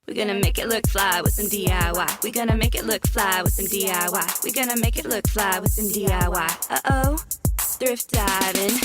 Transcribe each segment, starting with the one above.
We're gonna make it look fly with some DIY. We're gonna make it look fly with some DIY. We're gonna make it look fly with some DIY. Uh-oh, thrift diving.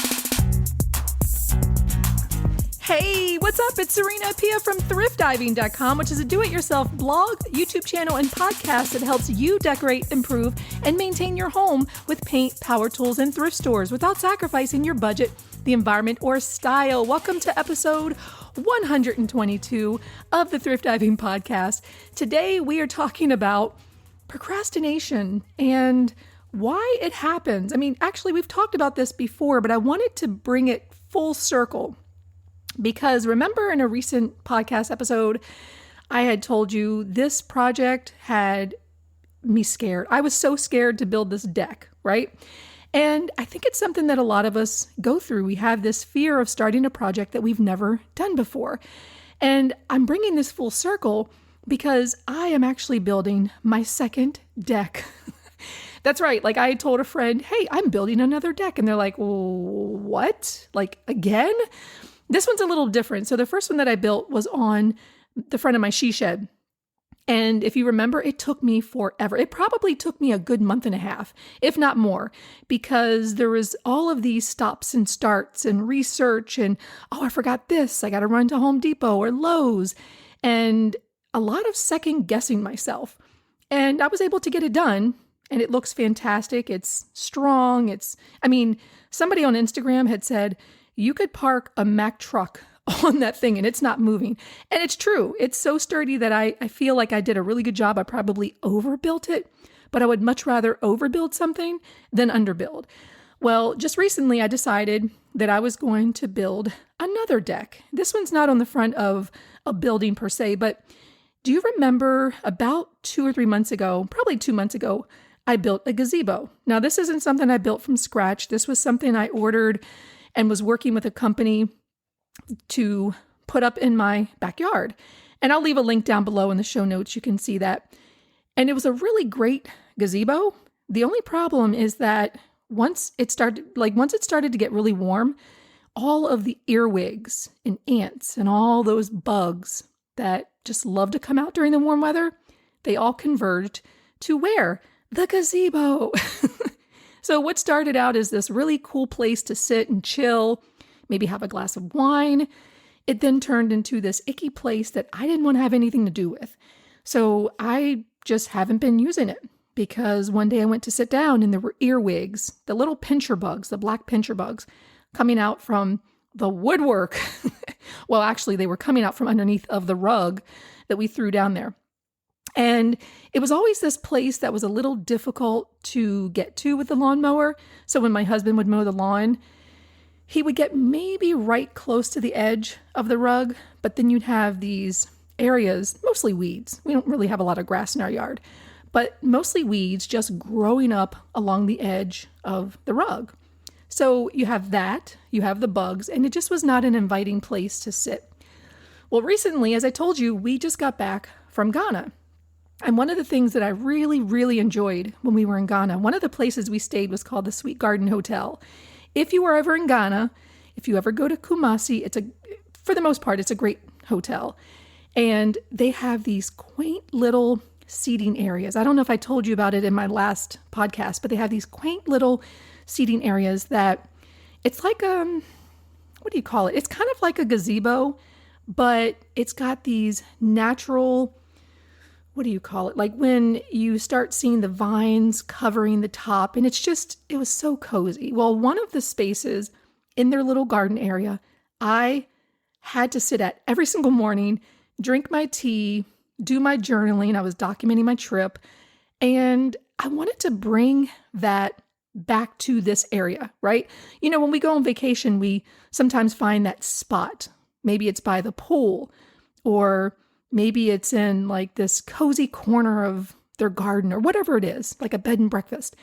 Hey, what's up? It's Serena Pia from ThriftDiving.com, which is a do-it-yourself blog, YouTube channel, and podcast that helps you decorate, improve, and maintain your home with paint, power tools, and thrift stores without sacrificing your budget, the environment, or style. Welcome to episode 122 of the Thrift Diving Podcast. Today, we are talking about procrastination and why it happens. I mean, actually, we've talked about this before, but I wanted to bring it full circle. Because remember in a recent podcast episode, I had told you this project had me scared. I was so scared to build this deck, right? And I think it's something that a lot of us go through. We have this fear of starting a project that we've never done before. And I'm bringing this full circle because I am actually building my second deck. That's right. Like I told a friend, hey, I'm building another deck. And they're like, what? Like again? This one's a little different. So the first one that I built was on the front of my she shed. And if you remember, it took me forever. It probably took me a good month and a half, if not more, because there was all of these stops and starts and research and, oh, I forgot this. I got to run to Home Depot or Lowe's, and a lot of second guessing myself. And I was able to get it done, and it looks fantastic. It's strong. Somebody on Instagram had said, you could park a Mack truck on that thing and it's not moving. And it's true. It's so sturdy that I feel like I did a really good job. I probably overbuilt it, but I would much rather overbuild something than underbuild. Well, just recently I decided that I was going to build another deck. This one's not on the front of a building per se, but do you remember about 2 or 3 months ago, probably 2 months ago, I built a gazebo. Now, this isn't something I built from scratch. This was something I ordered and was working with a company to put up in my backyard. And I'll leave a link down below in the show notes. You can see that. And it was a really great gazebo. The only problem is that once it started to get really warm, all of the earwigs and ants and all those bugs that just love to come out during the warm weather, they all converged to where? The gazebo. So what started out as this really cool place to sit and chill, maybe have a glass of wine, it then turned into this icky place that I didn't want to have anything to do with. So I just haven't been using it because one day I went to sit down and there were earwigs, the little pincher bugs, the black pincher bugs coming out from the woodwork. Well, actually they were coming out from underneath of the rug that we threw down there. And it was always this place that was a little difficult to get to with the lawnmower. So when my husband would mow the lawn, he would get maybe right close to the edge of the rug, but then you'd have these areas, mostly weeds. We don't really have a lot of grass in our yard, but mostly weeds just growing up along the edge of the rug. So you have that, you have the bugs, and it just was not an inviting place to sit. Well, recently, as I told you, we just got back from Ghana. And one of the things that I really, really enjoyed when we were in Ghana, one of the places we stayed was called the Sweet Garden Hotel. If you are ever in Ghana, if you ever go to Kumasi, for the most part, it's a great hotel. And they have these quaint little seating areas. I don't know if I told you about it in my last podcast, but they have these quaint little seating areas that it's like, what do you call it? It's kind of like a gazebo, but it's got these natural, what do you call it? Like when you start seeing the vines covering the top, and it was so cozy. Well, one of the spaces in their little garden area, I had to sit at every single morning, drink my tea, do my journaling. I was documenting my trip, and I wanted to bring that back to this area, right? You know, when we go on vacation, we sometimes find that spot. Maybe it's by the pool, or maybe it's in like this cozy corner of their garden or whatever it is, like a bed and breakfast.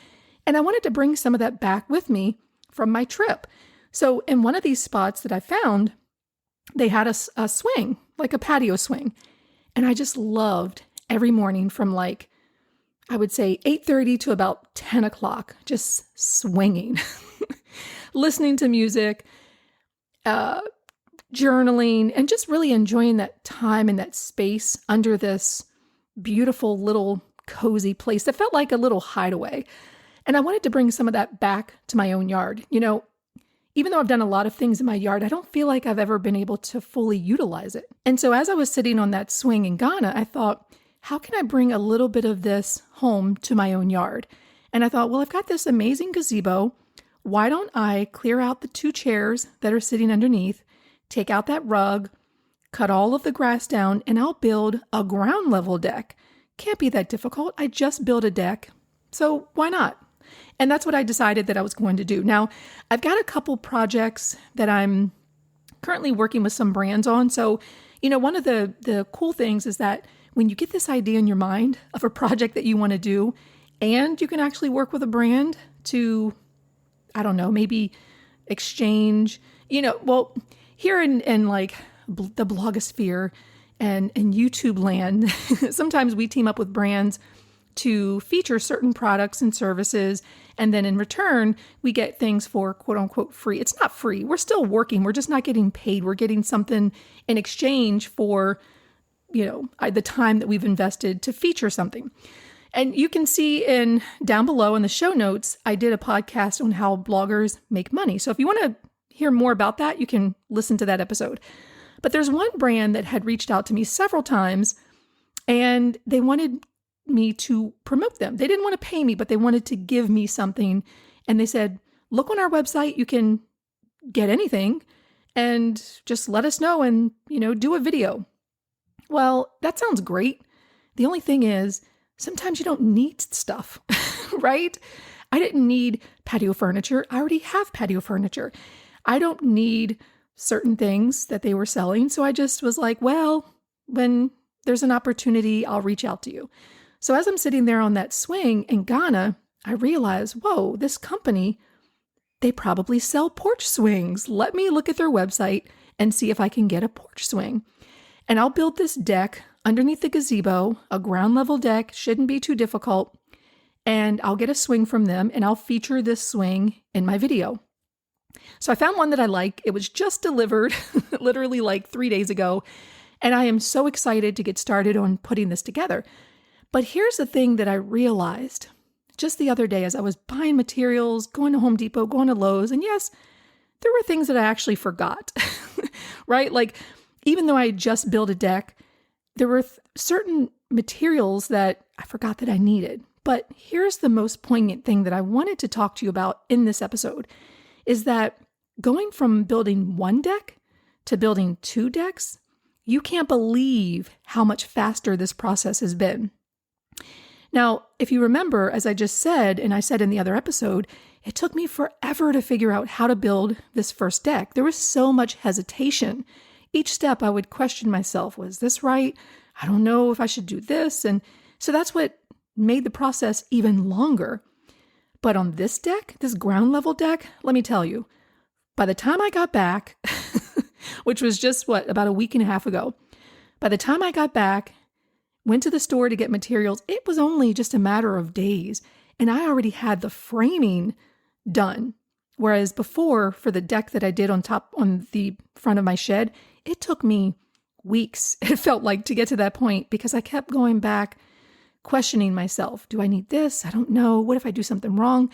And I wanted to bring some of that back with me from my trip. So in one of these spots that I found, they had a swing, like a patio swing. And I just loved every morning from like, I would say 8:30 to about 10 o'clock, just swinging, listening to music, journaling and just really enjoying that time and that space under this beautiful little cozy place that felt like a little hideaway. And I wanted to bring some of that back to my own yard. Even though I've done a lot of things in my yard, I don't feel like I've ever been able to fully utilize it. And so as I was sitting on that swing in Ghana, I thought, how can I bring a little bit of this home to my own yard? And I thought, well, I've got this amazing gazebo. Why don't I clear out the 2 chairs that are sitting underneath, take out that rug, cut all of the grass down, and I'll build a ground level deck. Can't be that difficult. I just built a deck. So why not? And that's what I decided that I was going to do. Now, I've got a couple projects that I'm currently working with some brands on. So, one of the cool things is that when you get this idea in your mind of a project that you want to do, and you can actually work with a brand to, I don't know, maybe exchange, here in like the blogosphere and YouTube land, sometimes we team up with brands to feature certain products and services. And then in return, we get things for quote unquote free. It's not free. We're still working. We're just not getting paid. We're getting something in exchange for, the time that we've invested to feature something. And you can see down below in the show notes, I did a podcast on how bloggers make money. So if you want to hear more about that, you can listen to that episode. But there's one brand that had reached out to me several times and they wanted me to promote them. They didn't want to pay me, but they wanted to give me something. And they said, look on our website, you can get anything and just let us know and, do a video. Well, that sounds great. The only thing is, sometimes you don't need stuff, right? I didn't need patio furniture. I already have patio furniture. I don't need certain things that they were selling. So I just was like, well, when there's an opportunity, I'll reach out to you. So as I'm sitting there on that swing in Ghana, I realized, whoa, this company, they probably sell porch swings. Let me look at their website and see if I can get a porch swing. And I'll build this deck underneath the gazebo, a ground level deck, shouldn't be too difficult. And I'll get a swing from them and I'll feature this swing in my video. So I found one that I like. It was just delivered literally like 3 days ago. And I am so excited to get started on putting this together. But here's the thing that I realized just the other day as I was buying materials, going to Home Depot, going to Lowe's. And yes, there were things that I actually forgot, right? Like even though I just built a deck, there were certain materials that I forgot that I needed. But here's the most poignant thing that I wanted to talk to you about in this episode is that going from building one deck to building 2 decks, you can't believe how much faster this process has been. Now, if you remember, as I just said, and I said in the other episode, it took me forever to figure out how to build this first deck. There was so much hesitation. Each step I would question myself, was this right? I don't know if I should do this. And so that's what made the process even longer. But on this deck, this ground level deck, let me tell you, by the time I got back, which was just about a week and a half ago, by the time I got back, went to the store to get materials, it was only just a matter of days. And I already had the framing done. Whereas before, for the deck that I did on the front of my shed, it took me weeks, it felt like, to get to that point because I kept going back, questioning myself. Do I need this? I don't know. What if I do something wrong?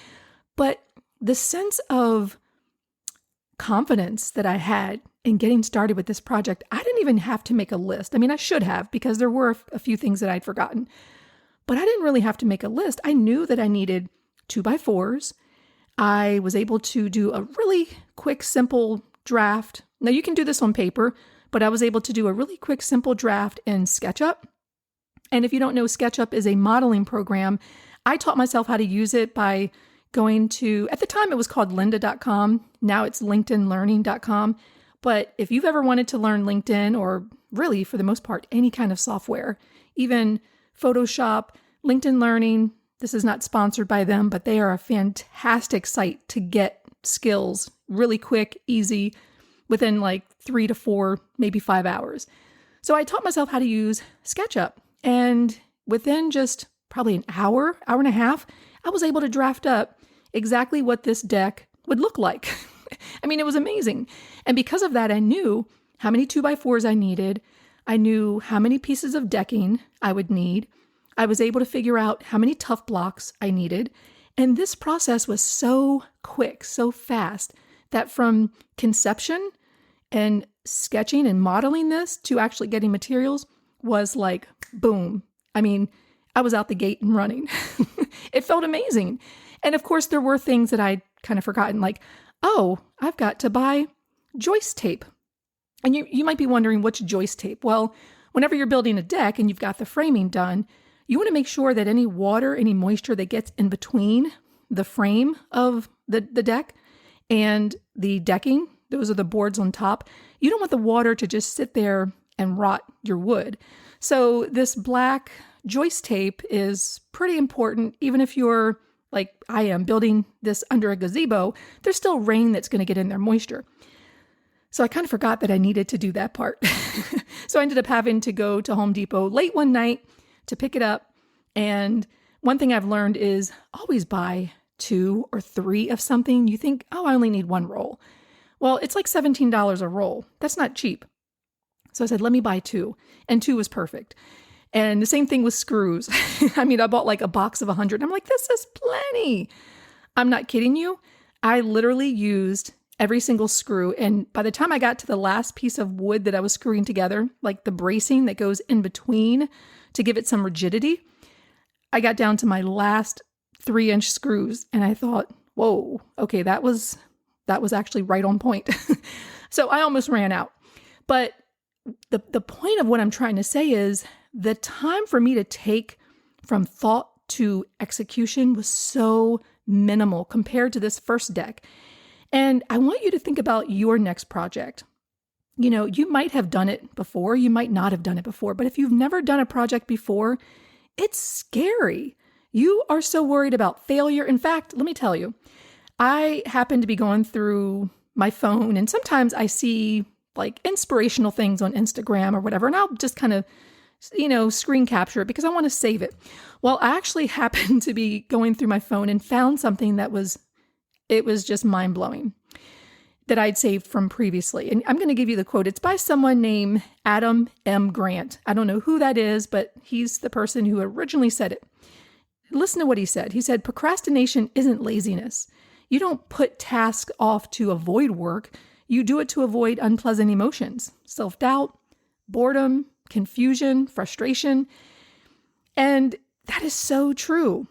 But the sense of confidence that I had in getting started with this project, I didn't even have to make a list. I mean, I should have because there were a few things that I'd forgotten, but I didn't really have to make a list. I knew that I needed 2x4s. I was able to do a really quick, simple draft. Now you can do this on paper, but I was able to do a really quick, simple draft in SketchUp. And if you don't know, SketchUp is a modeling program. I taught myself how to use it by going to, at the time it was called lynda.com. Now it's linkedinlearning.com. But if you've ever wanted to learn LinkedIn, or really for the most part, any kind of software, even Photoshop, LinkedIn Learning, this is not sponsored by them, but they are a fantastic site to get skills really quick, easy, within like 3 to 4, maybe 5 hours. So I taught myself how to use SketchUp. And within just probably an hour and a half, I was able to draft up exactly what this deck would look like. I mean, it was amazing. And because of that, I knew how many 2x4s I needed. I knew how many pieces of decking I would need. I was able to figure out how many tough blocks I needed. And this process was so quick, so fast, that from conception and sketching and modeling this to actually getting materials was like, boom. I mean, I was out the gate and running. It felt amazing. And of course, there were things that I'd kind of forgotten, like, oh, I've got to buy joist tape. And you might be wondering, what's joist tape? Well, whenever you're building a deck and you've got the framing done, you want to make sure that any water, any moisture that gets in between the frame of the deck and the decking, those are the boards on top, you don't want the water to just sit there and rot your wood. So this black joist tape is pretty important. Even if you're like I am building this under a gazebo, there's still rain that's going to get in there, moisture. So I kind of forgot that I needed to do that part. So I ended up having to go to Home Depot late one night to pick it up. And one thing I've learned is always buy 2 or 3 of something. You think, oh, I only need 1 roll. Well, it's like $17 a roll. That's not cheap. So I said, let me buy 2. And 2 was perfect. And the same thing with screws. I mean, I bought like a box of 100. I'm like, this is plenty. I'm not kidding you. I literally used every single screw. And by the time I got to the last piece of wood that I was screwing together, like the bracing that goes in between to give it some rigidity, I got down to my last 3-inch screws. And I thought, whoa, okay, that was actually right on point. So I almost ran out. But the point of what I'm trying to say is the time for me to take from thought to execution was so minimal compared to this first deck. And I want you to think about your next project. You know, you might have done it before, you might not have done it before, but if you've never done a project before, it's scary. You are so worried about failure. In fact, let me tell you, I happen to be going through my phone and sometimes I see like inspirational things on Instagram or whatever, and I'll just kind of, screen capture it because I want to save it. Well, I actually happened to be going through my phone and found something that was just mind-blowing that I'd saved from previously. And I'm going to give you the quote. It's by someone named Adam M. Grant. I don't know who that is, but he's the person who originally said it. Listen to what he said. He said, procrastination isn't laziness. You don't put tasks off to avoid work. You do it to avoid unpleasant emotions, self-doubt, boredom, confusion, frustration. And that is so true.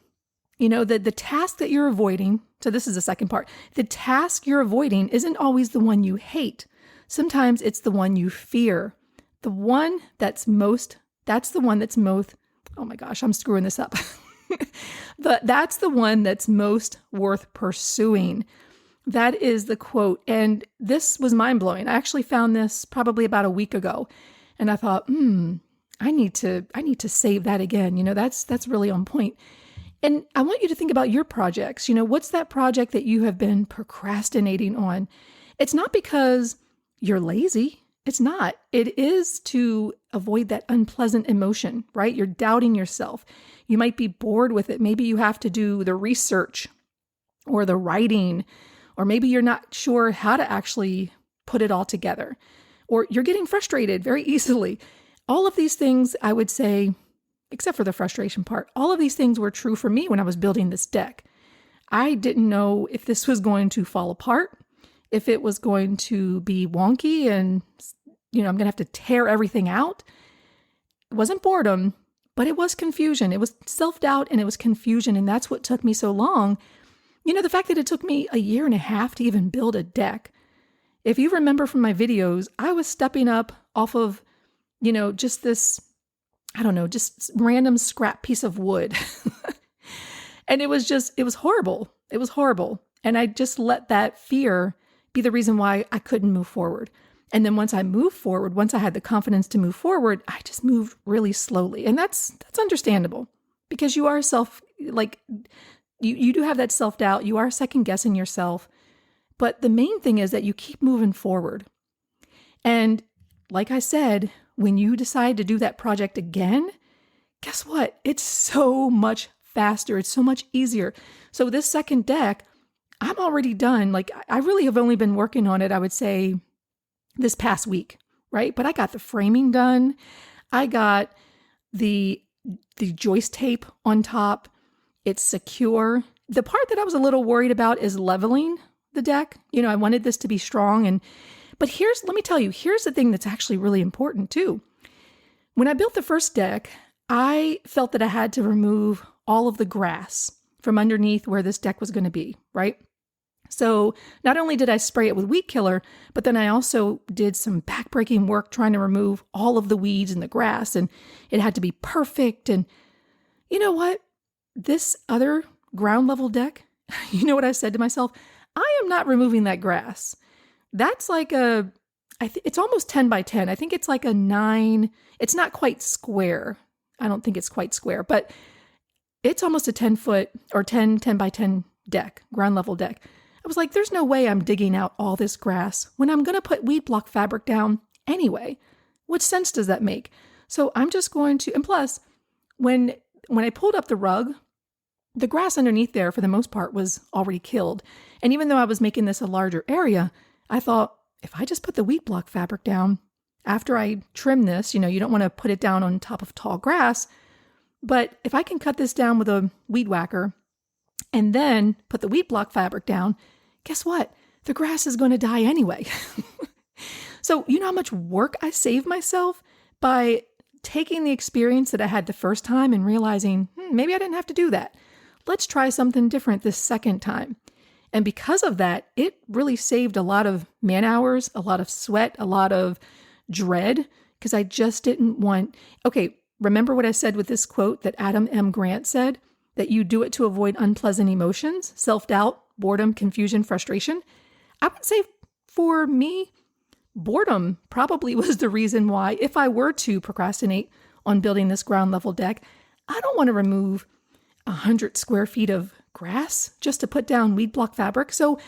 The task that you're avoiding, so this is the second part, the task you're avoiding isn't always the one you hate. Sometimes it's the one you fear. That's the one that's most, oh my gosh, I'm screwing this up. That's the one that's most worth pursuing. That is the quote. And this was mind-blowing. I actually found this probably about a week ago. And I thought, I need to save that again. That's really on point. And I want you to think about your projects. What's that project that you have been procrastinating on? It's not because you're lazy. It's not. It is to avoid that unpleasant emotion, right? You're doubting yourself. You might be bored with it. Maybe you have to do the research or the writing, or maybe you're not sure how to actually put it all together, or you're getting frustrated very easily. All of these things, I would say, except for the frustration part, all of these things were true for me when I was building this deck. I didn't know if this was going to fall apart, if it was going to be wonky and, I'm going to have to tear everything out. It wasn't boredom, but it was confusion. It was self-doubt and it was confusion. And that's what took me so long. The fact that it took me 1.5 years to even build a deck. If you remember from my videos, I was stepping up off of, just this, just random scrap piece of wood. And it was horrible. It was horrible. And I just let that fear be the reason why I couldn't move forward. And then once I moved forward, once I had the confidence to move forward, I just moved really slowly. And that's understandable because you are you do have that self-doubt. You are second guessing yourself. But the main thing is that you keep moving forward. And like I said, when you decide to do that project again, guess what? It's so much faster. It's so much easier. So this second deck, I'm already done. I really have only been working on it, I would say, this past week, right? But I got the framing done. I got the joist tape on top. It's secure. The part that I was a little worried about is leveling the deck. I wanted this to be strong. But let me tell you, here's the thing that's actually really important too. When I built the first deck, I felt that I had to remove all of the grass from underneath where this deck was going to be, right? So not only did I spray it with weed killer, but then I also did some backbreaking work trying to remove all of the weeds and the grass, and it had to be perfect. And you know what? This other ground level deck, you know what I said to myself? I am not removing that grass. That's like it's almost 10 by 10. I think it's like a 9. It's not quite square. I don't think it's quite square, but it's almost a 10 foot or 10 by 10 deck, ground level deck. I was like, there's no way I'm digging out all this grass when I'm going to put weed block fabric down anyway. What sense does that make? So I'm just going to, and plus, when I pulled up the rug, the grass underneath there for the most part was already killed. And even though I was making this a larger area, I thought if I just put the weed block fabric down after I trim this, you don't want to put it down on top of tall grass, but if I can cut this down with a weed whacker and then put the weed block fabric down, guess what? The grass is going to die anyway. So you know how much work I saved myself by taking the experience that I had the first time and realizing, maybe I didn't have to do that. Let's try something different this second time. And because of that, it really saved a lot of man hours, a lot of sweat, a lot of dread, because I just didn't want, okay, remember what I said with this quote that Adam M. Grant said, that you do it to avoid unpleasant emotions, self-doubt, boredom, confusion, frustration. I would say for me, boredom probably was the reason why, if I were to procrastinate on building this ground level deck, I don't want to remove 100 square feet of grass just to put down weed block fabric. So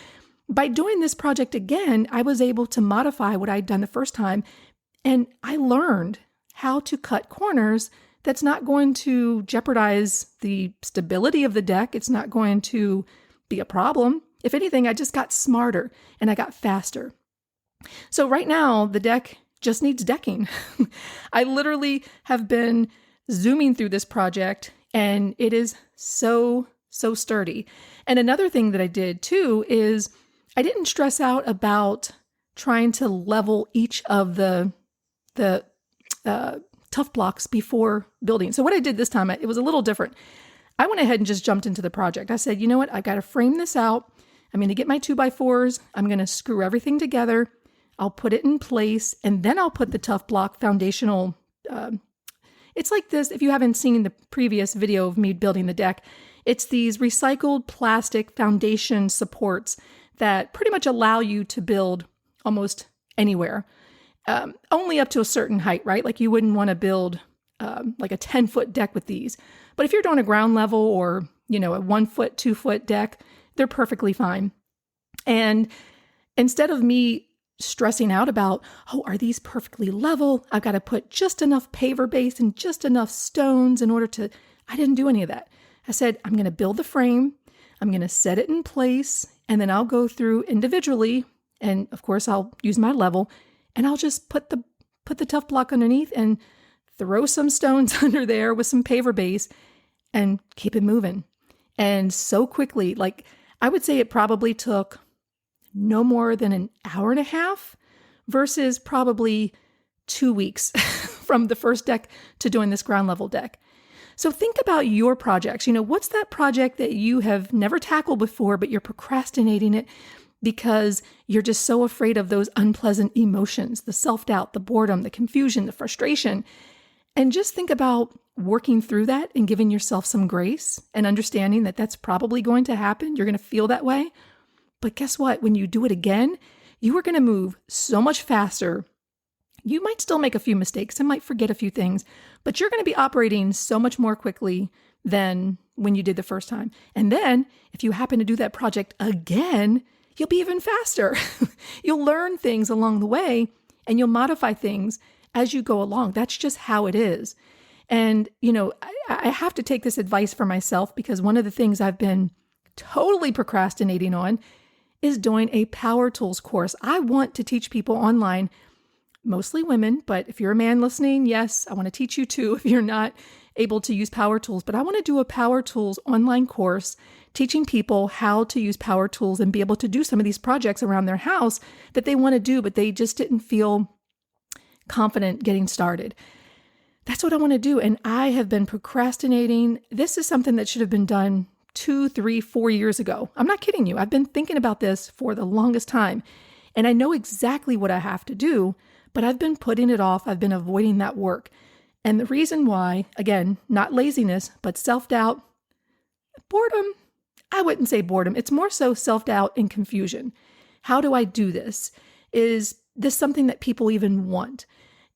by doing this project again, I was able to modify what I'd done the first time. And I learned how to cut corners that's not going to jeopardize the stability of the deck. It's not going to be a problem. If anything, I just got smarter and I got faster. So right now, the deck just needs decking. I literally have been zooming through this project and it is so sturdy. And another thing that I did too is I didn't stress out about trying to level each of the tough blocks before building. So what I did this time, it was a little different. I went ahead and just jumped into the project. I said, you know what? I've got to frame this out. I'm going to get my 2x4s. I'm going to screw everything together. I'll put it in place, and then I'll put the tough block foundational. It's like this. If you haven't seen the previous video of me building the deck, it's these recycled plastic foundation supports that pretty much allow you to build almost anywhere. Only up to a certain height, right? Like you wouldn't want to build like a 10-foot deck with these. But if you're doing a ground level or, a 1 foot, 2 foot deck, they're perfectly fine. And instead of me stressing out about, are these perfectly level? I've got to put just enough paver base and just enough stones in order to, I didn't do any of that. I said, I'm going to build the frame. I'm going to set it in place. And then I'll go through individually. And of course, I'll use my level. And I'll just put the tough block underneath and throw some stones under there with some paver base and keep it moving. And so quickly, like I would say it probably took no more than an hour and a half versus probably 2 weeks from the first deck to doing this ground level deck. So think about your projects. What's that project that you have never tackled before, but you're procrastinating it because you're just so afraid of those unpleasant emotions, the self-doubt, the boredom, the confusion, the frustration. And just think about working through that and giving yourself some grace and understanding that that's probably going to happen. You're going to feel that way. But guess what? When you do it again, you are going to move so much faster. You might still make a few mistakes and might forget a few things, but you're going to be operating so much more quickly than when you did the first time. And then if you happen to do that project again, you'll be even faster. You'll learn things along the way and you'll modify things as you go along. That's just how it is. And, I have to take this advice for myself because one of the things I've been totally procrastinating on is doing a power tools course. I want to teach people online mostly women, but if you're a man listening, yes, I want to teach you too if you're not able to use power tools. But I want to do a power tools online course teaching people how to use power tools and be able to do some of these projects around their house that they want to do, but they just didn't feel confident getting started. That's what I want to do. And I have been procrastinating. This is something that should have been done 2, 3, 4 years ago. I'm not kidding you. I've been thinking about this for the longest time. And I know exactly what I have to do, but I've been putting it off. I've been avoiding that work. And the reason why, again, not laziness, but self-doubt, boredom. I wouldn't say boredom. It's more so self-doubt and confusion. How do I do this? Is this something that people even want?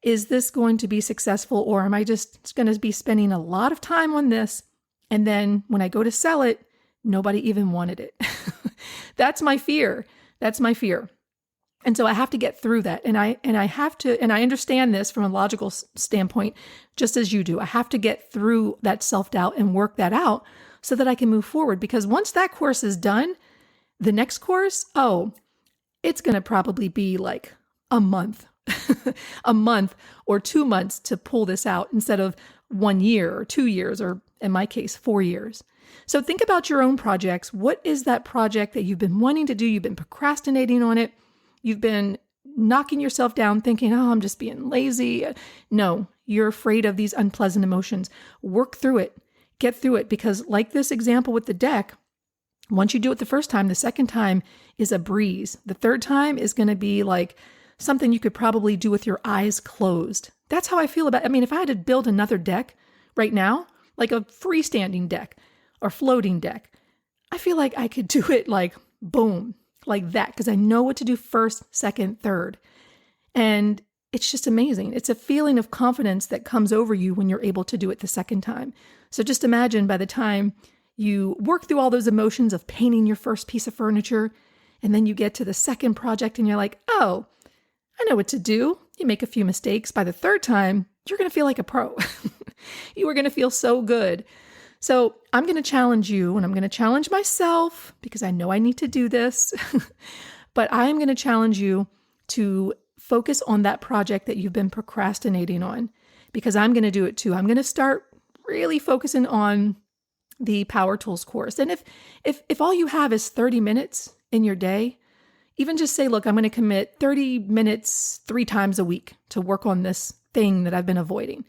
Is this going to be successful, or am I just going to be spending a lot of time on this? And then when I go to sell it, nobody even wanted it. That's my fear. That's my fear. And so I have to get through that. And I understand this from a logical standpoint, just as you do. I have to get through that self-doubt and work that out so that I can move forward. Because once that course is done, the next course, it's going to probably be like a month, a month or 2 months to pull this out instead of 1 year or 2 years, or in my case, 4 years. So think about your own projects. What is that project that you've been wanting to do? You've been procrastinating on it. You've been knocking yourself down thinking, I'm just being lazy. No, you're afraid of these unpleasant emotions. Work through it. Get through it. Because like this example with the deck, once you do it the first time, the second time is a breeze. The third time is going to be like something you could probably do with your eyes closed. That's how I feel about it. I mean, if I had to build another deck right now, like a freestanding deck or floating deck, I feel like I could do it like boom, like that, because I know what to do first, second, third. And it's just amazing. It's a feeling of confidence that comes over you when you're able to do it the second time. So just imagine by the time you work through all those emotions of painting your first piece of furniture, and then you get to the second project and you're like, I know what to do. You make a few mistakes. By the third time, you're going to feel like a pro. You are going to feel so good. So I'm going to challenge you, and I'm going to challenge myself because I know I need to do this. But I'm going to challenge you to focus on that project that you've been procrastinating on, because I'm going to do it too. I'm going to start really focusing on the Power Tools course. And if all you have is 30 minutes in your day, even just say, look, I'm going to commit 30 minutes 3 times a week to work on this thing that I've been avoiding.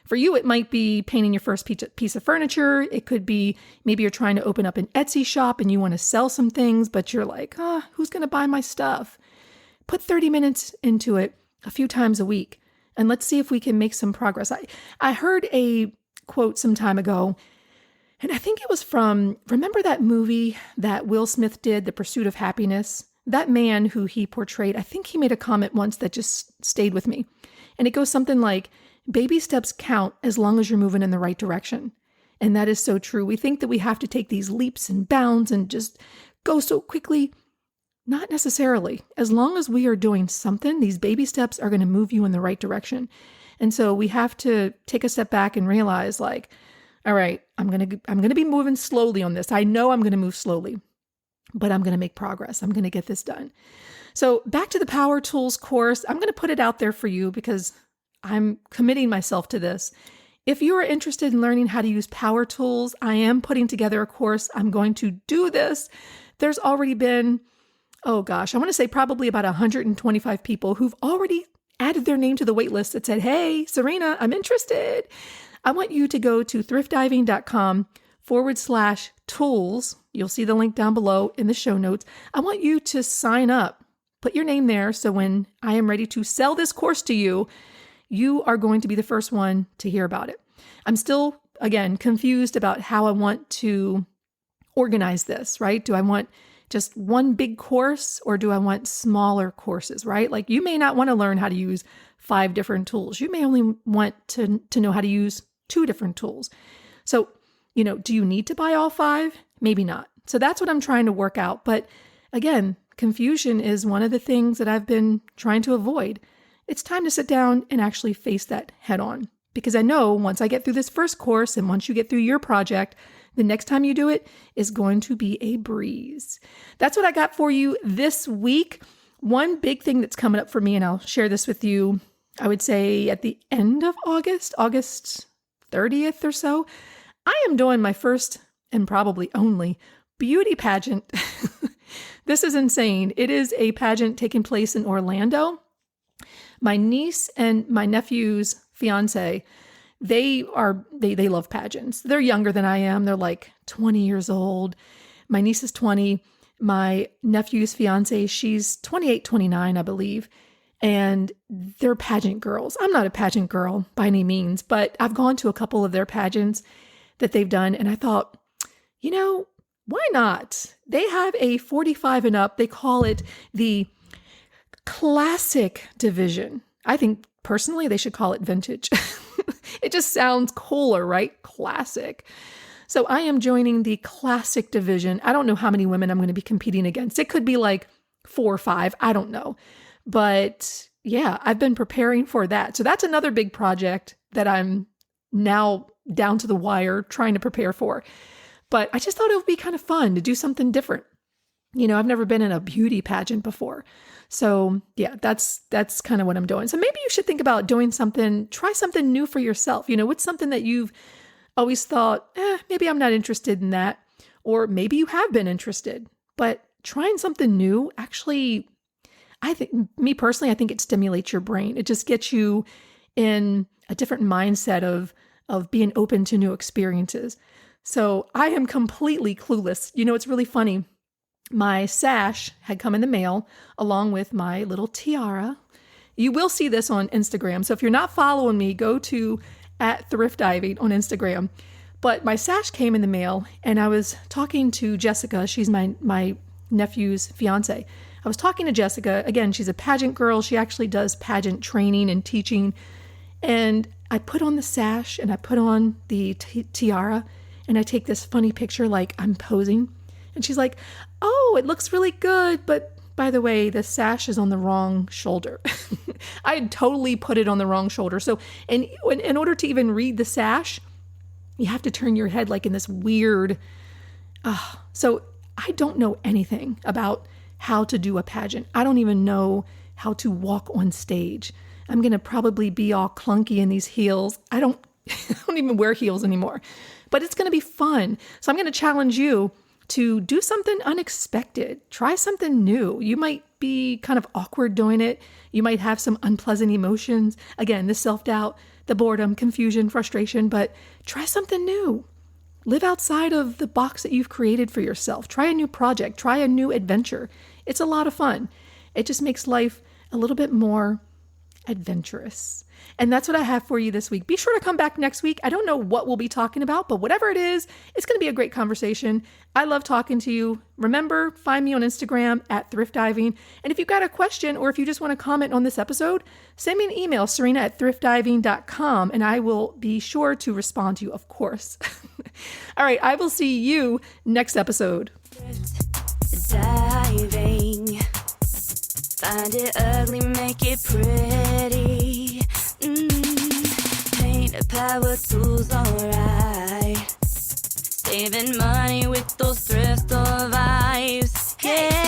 For you, it might be painting your first piece of furniture. It could be maybe you're trying to open up an Etsy shop and you want to sell some things, but you're like, who's going to buy my stuff? Put 30 minutes into it a few times a week, and let's see if we can make some progress. I heard a quote some time ago, and I think it was from, remember that movie that Will Smith did, The Pursuit of Happiness? That man who he portrayed, I think he made a comment once that just stayed with me. And it goes something like, baby steps count as long as you're moving in the right direction. And that is so true. We think that we have to take these leaps and bounds and just go so quickly. Not necessarily. As long as we are doing something, these baby steps are going to move you in the right direction. And so we have to take a step back and realize, like, all right, I'm going to be moving slowly on this. I know I'm going to move slowly, but I'm going to make progress. I'm going to get this done. So back to the Power Tools course. I'm going to put it out there for you because I'm committing myself to this. If you are interested in learning how to use power tools, I am putting together a course. I'm going to do this. There's already been, I want to say probably about 125 people who've already added their name to the wait list that said, hey, Serena, I'm interested. I want you to go to thriftdiving.com/tools. You'll see the link down below in the show notes. I want you to sign up, put your name there. So when I am ready to sell this course to you, you are going to be the first one to hear about it. I'm still, again, confused about how I want to organize this, right? Do I want just one big course, or do I want smaller courses, right? Like, you may not want to learn how to use 5 different tools. You may only want to know how to use 2 different tools. So, do you need to buy all 5? Maybe not. So that's what I'm trying to work out. But again, confusion is one of the things that I've been trying to avoid. It's time to sit down and actually face that head on. Because I know once I get through this first course, and once you get through your project, the next time you do it is going to be a breeze. That's what I got for you this week. one big thing that's coming up for me, and I'll share this with you, I would say at the end of August 30th or so, I am doing my first and probably only beauty pageant. This is insane. It is a pageant taking place in Orlando. My niece and my nephew's fiance, they love pageants. They're younger than I am. They're like 20 years old. My niece is 20. My nephew's fiance, she's 28, 29, I believe. And they're pageant girls. I'm not a pageant girl by any means, but I've gone to a couple of their pageants that they've done. And I thought, why not? They have a 45 and up. They call it the classic division. I think personally they should call it vintage. It just sounds cooler, right? Classic. So I am joining the classic division. I don't know how many women I'm going to be competing against. It could be like 4 or 5. I don't know. But yeah, I've been preparing for that. So that's another big project that I'm now down to the wire trying to prepare for. But I just thought it would be kind of fun to do something different. I've never been in a beauty pageant before. So yeah, that's kind of what I'm doing. So maybe you should think about doing something, try something new for yourself. What's something that you've always thought, maybe I'm not interested in that. Or maybe you have been interested, but trying something new, actually, I think it stimulates your brain. It just gets you in a different mindset of being open to new experiences. So I am completely clueless. It's really funny. My sash had come in the mail along with my little tiara. You will see this on Instagram. So if you're not following me, go to @thriftiving on Instagram. But my sash came in the mail and I was talking to Jessica. She's my nephew's fiance. I was talking to Jessica. Again, she's a pageant girl. She actually does pageant training and teaching. And I put on the sash and I put on the tiara and I take this funny picture like I'm posing. And she's like, oh, it looks really good. But by the way, the sash is on the wrong shoulder. I had totally put it on the wrong shoulder. So in order to even read the sash, you have to turn your head like in this weird. So I don't know anything about how to do a pageant. I don't even know how to walk on stage. I'm going to probably be all clunky in these heels. I don't even wear heels anymore, but it's going to be fun. So I'm going to challenge you to do something unexpected. Try something new. You might be kind of awkward doing it. You might have some unpleasant emotions. Again, the self-doubt, the boredom, confusion, frustration, but try something new. Live outside of the box that you've created for yourself. Try a new project. Try a new adventure. It's a lot of fun. It just makes life a little bit more adventurous. And that's what I have for you this week. Be sure to come back next week. I don't know what we'll be talking about, but whatever it is, it's going to be a great conversation. I love talking to you. Remember, find me on Instagram @thriftiving. And if you've got a question or if you just want to comment on this episode, send me an email, serena@thriftiving.com, and I will be sure to respond to you, of course. All right, I will see you next episode. Diving. Find it ugly, make it pretty. Paint the power tools, alright. Saving money with those thrift store vibes. Yeah.